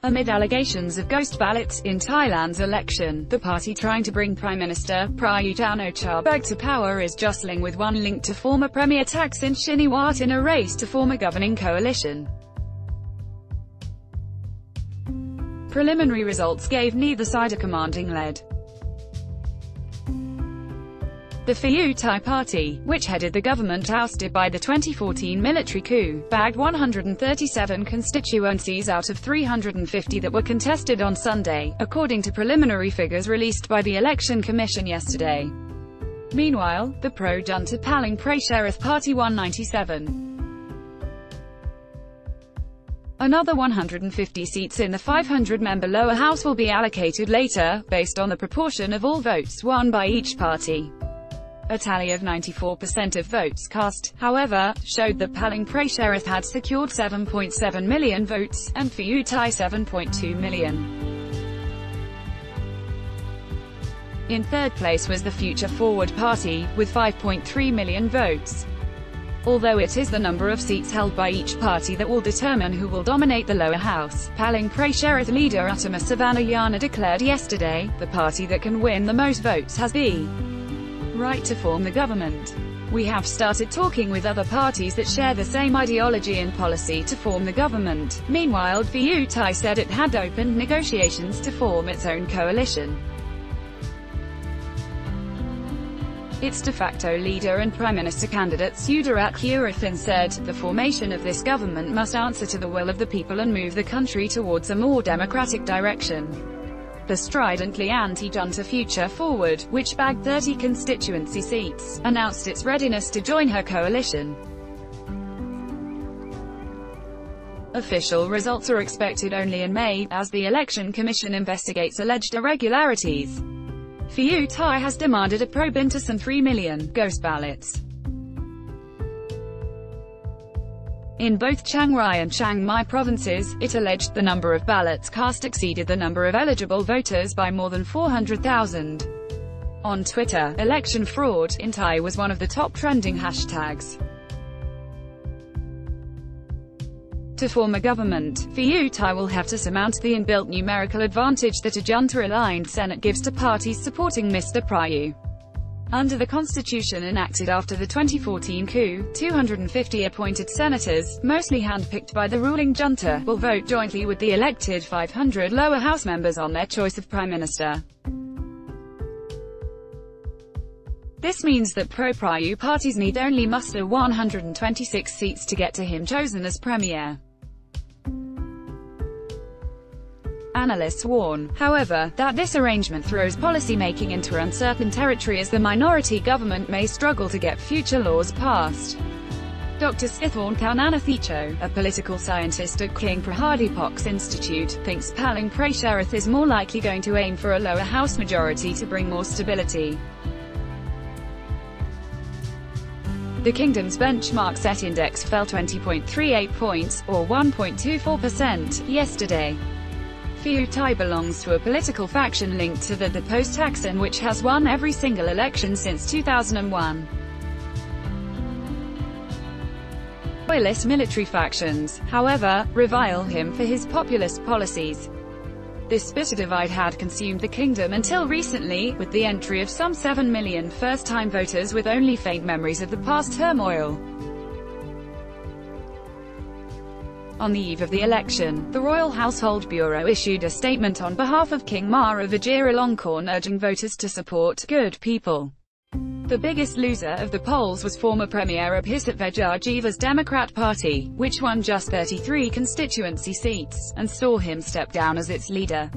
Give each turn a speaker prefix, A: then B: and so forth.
A: Amid allegations of ghost ballots in Thailand's election, the party trying to bring Prime Minister Prayut Chan-o-cha back to power is jostling with one linked to former Premier Thaksin Shinawatra in a race to form a governing coalition. Preliminary results gave neither side a commanding lead. The Pheu Thai party, which headed the government ousted by the 2014 military coup, bagged 137 constituencies out of 350 that were contested on Sunday, according to preliminary figures released by the Election Commission yesterday. Meanwhile, the pro-junta Paling Prayut party won 97. Another 150 seats in the 500-member lower house will be allocated later, based on the proportion of all votes won by each party. A tally of 94% of votes cast, however, showed that Paling Prayut had secured 7.7 million votes, and Pheu Thai 7.2 million. In third place was the Future Forward Party, with 5.3 million votes. Although it is the number of seats held by each party that will determine who will dominate the lower house, Paling Prayut leader Uttama Savannayana declared yesterday, the party that can win the most votes has the right to form the government. We have started talking with other parties that share the same ideology and policy to form the government. Meanwhile, Pheu Thai said it had opened negotiations to form its own coalition. Its de facto leader and Prime Minister candidate Sudarat Kurathan said, the formation of this government must answer to the will of the people and move the country towards a more democratic direction. The stridently anti-junta Future Forward, which bagged 30 constituency seats, announced its readiness to join her coalition. Official results are expected only in May, as the Election Commission investigates alleged irregularities. Pheu Thai has demanded a probe into some 3 million ghost ballots. In both Chiang Rai and Chiang Mai provinces, it alleged the number of ballots cast exceeded the number of eligible voters by more than 400,000. On Twitter, election fraud in Thai was one of the top trending hashtags. To form a government, Pheu Thai will have to surmount the inbuilt numerical advantage that a junta-aligned Senate gives to parties supporting Mr. Prayut. Under the constitution enacted after the 2014 coup, 250 appointed senators, mostly hand-picked by the ruling junta, will vote jointly with the elected 500 lower house members on their choice of prime minister. This means that pro-Prayut parties need only muster 126 seats to get to him chosen as premier. Analysts warn, however, that this arrangement throws policy-making into uncertain territory as the minority government may struggle to get future laws passed. Dr. Sithorn Kaunanathicho, a political scientist at King Prahadipok's Institute, thinks Paling Prayut is more likely going to aim for a lower house majority to bring more stability. The kingdom's benchmark set index fell 20.38 points, or 1.24%, yesterday. Pheu Thai belongs to a political faction linked to the post-Thaksin, which has won every single election since 2001. Royalist military factions, however, revile him for his populist policies. This bitter divide had consumed the kingdom until recently, with the entry of some 7 million first-time voters with only faint memories of the past turmoil. On the eve of the election, the Royal Household Bureau issued a statement on behalf of King Mara Vajiralongkorn urging voters to support good people. The biggest loser of the polls was former Premier Abhisit Vejjajiva's Democrat Party, which won just 33 constituency seats, and saw him step down as its leader.